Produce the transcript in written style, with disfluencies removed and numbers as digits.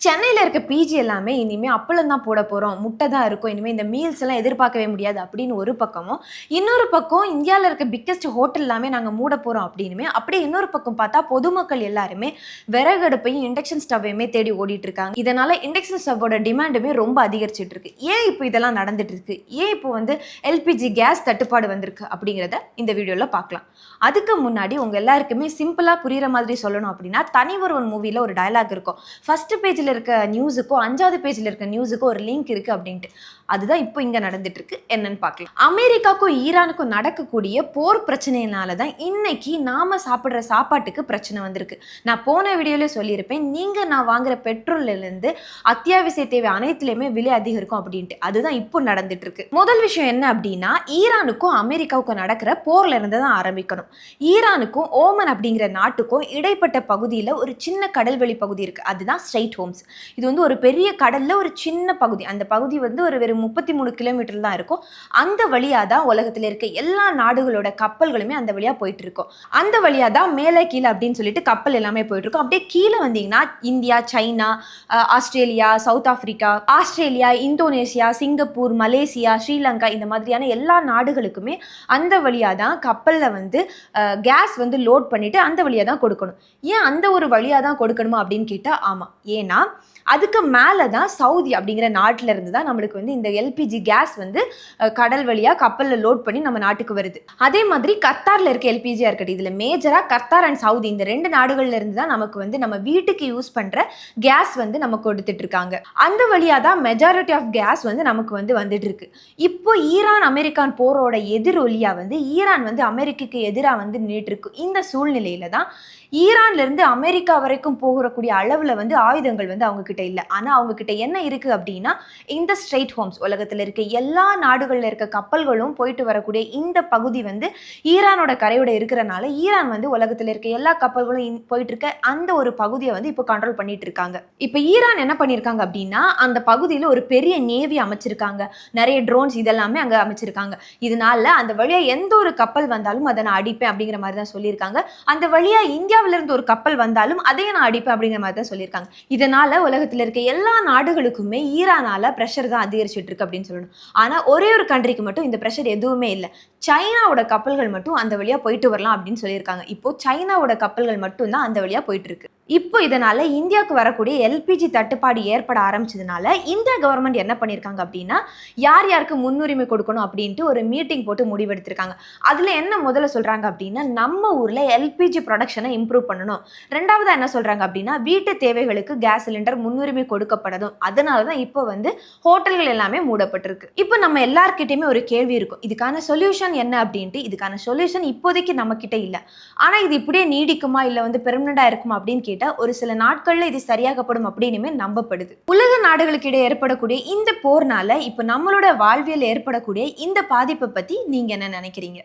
சென்னையில இருக்க பிஜி எல்லாமே இனிமே அப்பளம் தான் போட போறோம், முட்டை தான் இருக்கும், இனிமே இந்த மீல்ஸ் எல்லாம் எதிர்பார்க்கவே முடியாது அப்படின்னு ஒரு பக்கமும், இன்னொரு பக்கம் இந்தியாவில் இருக்க பிக்கெஸ்ட் ஹோட்டல் எல்லாமே நாங்கள் மூட போறோம் அப்படின்னுமே, அப்படியே இன்னொரு பக்கம் பார்த்தா பொதுமக்கள் எல்லாருமே விறகடுப்பையும் இண்டக்ஷன் ஸ்டவ்வையுமே தேடி ஓடிட்டு இருக்காங்க. இதனால இண்டக்ஷன் ஸ்டவ்வோட டிமாண்டுமே ரொம்ப அதிகரிச்சுட்டு இருக்கு. ஏன் இப்போ இதெல்லாம் நடந்துட்டு இருக்கு, ஏன் இப்போ வந்து எல்பிஜி கேஸ் தட்டுப்பாடு வந்திருக்கு அப்படிங்கிறத இந்த வீடியோல பார்க்கலாம். அதுக்கு முன்னாடி உங்க எல்லாருக்குமே சிம்பிளா புரியுற மாதிரி சொல்லணும் அப்படின்னா, தனி ஒருவன் மூவில ஒரு டயலாக் இருக்கும். ஃபர்ஸ்ட் பேஜ்ல இருக்க நியூஸுக்கும் 5வது பேஜ்ல இருக்க நியூஸுக்கும் ஒரு லிங்க் இருக்கு அப்படின்ட்டு. அதுதான் இப்போ இங்க நடந்துட்டு இருக்கு. என்னன்னு பார்க்கலாம். அமெரிக்காக்கும் ஈரானுக்கும் நடக்கக்கூடிய போர் பிரச்சனையினால தான் இன்னைக்கு நாம சாப்பிடுற சாப்பாட்டுக்கு பிரச்சனை வந்திருக்கு. நான் போன வீடியோல சொல்லியிருப்பேன், நான் வாங்குற பெட்ரோல்ல இருந்து அத்தியாவசிய தேவை அனைத்துலயுமே விலை அதிகரிக்கும் அப்படின்ட்டு. அதுதான் இப்போ நடந்துட்டு இருக்கு. முதல் விஷயம் என்ன அப்படின்னா, ஈரானுக்கும் அமெரிக்காவுக்கும் நடக்கிற போர்ல இருந்து தான் ஆரம்பிக்கணும். ஈரானுக்கும் ஓமன் அப்படிங்கிற நாட்டுக்கும் இடைப்பட்ட பகுதியில் ஒரு சின்ன கடல்வெளி பகுதி இருக்கு. அதுதான் ஸ்ட்ரெய்ட் ஹோம்ஸ். இது வந்து ஒரு பெரிய கடல்ல ஒரு சின்ன பகுதி. அந்த பகுதி வந்து ஒரு வெறும் 33 கிலோமீட்டர் தான் இருக்கும். அந்த வழியா தான் உலகத்துல இருக்க எல்லா நாடுகளோட கப்பல்களுமே அந்த வழியா போயிட்டு இருக்கும். அந்த வழியா தான் மேலே கீழே அப்படின்னு சொல்லிட்டு கப்பல் எல்லாமே போயிட்டு இருக்கும். அப்படியே கீழே வந்தீங்கன்னா India, China, Australia, south Africa, Australia, Indonesia, Singapore, Malaysia, Sri Lanka இந்த மாதிரியான எல்லா நாடுகளுக்குமே அந்த வழியா தான் கப்பல்ல வந்து கேஸ் வந்து லோட் பண்ணிட்டு அந்த வழியா தான் கொடுக்கணும். ஏன் அந்த ஒரு வழியா தான் கொடுக்கணுமா அப்படின்னு கேட்டா ஆமா. ஏன்னா அதுக்கு மேலே தான் சவுதி அப்படிங்கிற நாட்டில் இருந்து தான் நம்மளுக்கு வந்து இந்த எல்பிஜி கேஸ் வந்து கடல் வழியா கப்பலில் லோட் பண்ணி நம்ம நாட்டுக்கு வருது. அதே மாதிரி கத்தாரில் இருக்க எல்பிஜியா இருக்கட்டும், இதில் மேஜரா கத்தார் அண்ட் சவுதி இந்த 2 நாடுகள்ல இருந்து தான் நமக்கு வந்து நம்ம வீட்டுக்கு யூஸ் பண்ற கேஸ் வந்து நமக்கு கொடுத்துட்டு இருக்காங்க. அந்த வழியா தான் மெஜாரிட்டி ஆஃப் கேஸ் வந்து நமக்கு வந்து வந்துட்டு இருக்கு. இப்போ ஈரான் அமெரிக்கான் போரோட எதிரொலியா வந்து ஈரான் வந்து அமெரிக்காக்கு எதிராக வந்து நின்றுட்டு இருக்கு. இந்த சூழ்நிலையில தான் ஈரான்ல இருந்து அமெரிக்கா வரைக்கும் போகக்கூடிய அளவுல வந்து ஆயுதங்கள் வந்து அவங்க கிட்ட இல்லை. ஆனா அவங்க கிட்ட என்ன இருக்கு அப்படின்னா, இந்த ஸ்ட்ரெய்ட் ஹோம்ஸ், உலகத்துல இருக்க எல்லா நாடுகள்ல இருக்க கப்பல்களும் போயிட்டு வரக்கூடிய இந்த பகுதி வந்து ஈரானோட கரையோட இருக்கிறனால ஈரான் வந்து உலகத்துல இருக்க எல்லா கப்பல்களும் போயிட்டு இருக்க அந்த ஒரு பகுதியை வந்து இப்போ கண்ட்ரோல் பண்ணிட்டு இருக்காங்க. இப்போ ஈரான் என்ன பண்ணிருக்காங்க அப்படின்னா, அந்த பகுதியில ஒரு பெரிய நேவி அமைச்சிருக்காங்க, நிறைய ட்ரோன்ஸ் இதெல்லாமே அங்க அமைச்சிருக்காங்க. இதனால அந்த வழியா எந்த ஒரு கப்பல் வந்தாலும் அதை நான் அடிப்பேன் அப்படிங்கிற மாதிரி தான் சொல்லியிருக்காங்க. அந்த வழியா இந்தியாவில இருந்து ஒரு கப்பல் வந்தாலும் அதையே நான் அடிப்பேன் அப்படிங்கிற மாதிரி தான் சொல்லியிருக்காங்க. இதனால உலகத்துல இருக்க எல்லா நாடுகளுக்குமே ஈரானால பிரஷர் தான் அதிகரிச்சுட்டு இருக்கு அப்படின்னு சொல்லணும். ஆனா ஒரே ஒரு கண்ட்ரிக்கு மட்டும் இந்த பிரஷர் எதுவுமே இல்லை. சைனாவோட கப்பல்கள் மட்டும் அந்த வழியா போயிட்டு வரலாம் அப்படின்னு சொல்லியிருக்காங்க. இப்போ சைனாவோட கப்பல்கள் மட்டும் தான் அந்த வழியா போயிட்டு இருக்கு. இப்போ இதனால இந்தியாவுக்கு வரக்கூடிய எல்பிஜி தட்டுப்பாடு ஏற்பட ஆரம்பிச்சதுனால இந்தியா கவர்மெண்ட் என்ன பண்ணியிருக்காங்க அப்படின்னா, யார் யாருக்கு முன்னுரிமை கொடுக்கணும் அப்படின்ட்டு ஒரு மீட்டிங் போட்டு முடிவெடுத்திருக்காங்க. அதுல என்ன முதல்ல சொல்றாங்க அப்படின்னா, நம்ம ஊர்ல எல்பிஜி ப்ரொடக்ஷனை இம்ப்ரூவ் பண்ணணும். ரெண்டாவதா என்ன சொல்றாங்க அப்படின்னா, வீட்டு தேவைகளுக்கு கேஸ் சிலிண்டர் முன்னுரிமை கொடுக்கப்படணும். அதனாலதான் இப்போ வந்து ஹோட்டல்கள் எல்லாமே மூடப்பட்டிருக்கு. இப்போ நம்ம எல்லார்கிட்டயுமே ஒரு கேள்வி இருக்கும், இதுக்கான சொல்யூஷன் என்ன அப்படின்ட்டு. இதுக்கான சொல்யூஷன் இப்போதைக்கு நம்ம கிட்ட இல்லை. ஆனா இது இப்படியே நீடிக்குமா இல்ல வந்து பெர்மனண்டா இருக்குமா அப்படின்னு ஒரு சில நாட்கள்ல இது சரியாகப்படும் அப்படின்னு நம்பப்படுது. உலக நாடுகளுக்கு இடையே ஏற்படக்கூடிய இந்த போர்னால இப்ப நம்மளோட வாழ்வியல் ஏற்படக்கூடிய இந்த பாதிப்பை பத்தி நீங்க என்ன நினைக்கிறீங்க?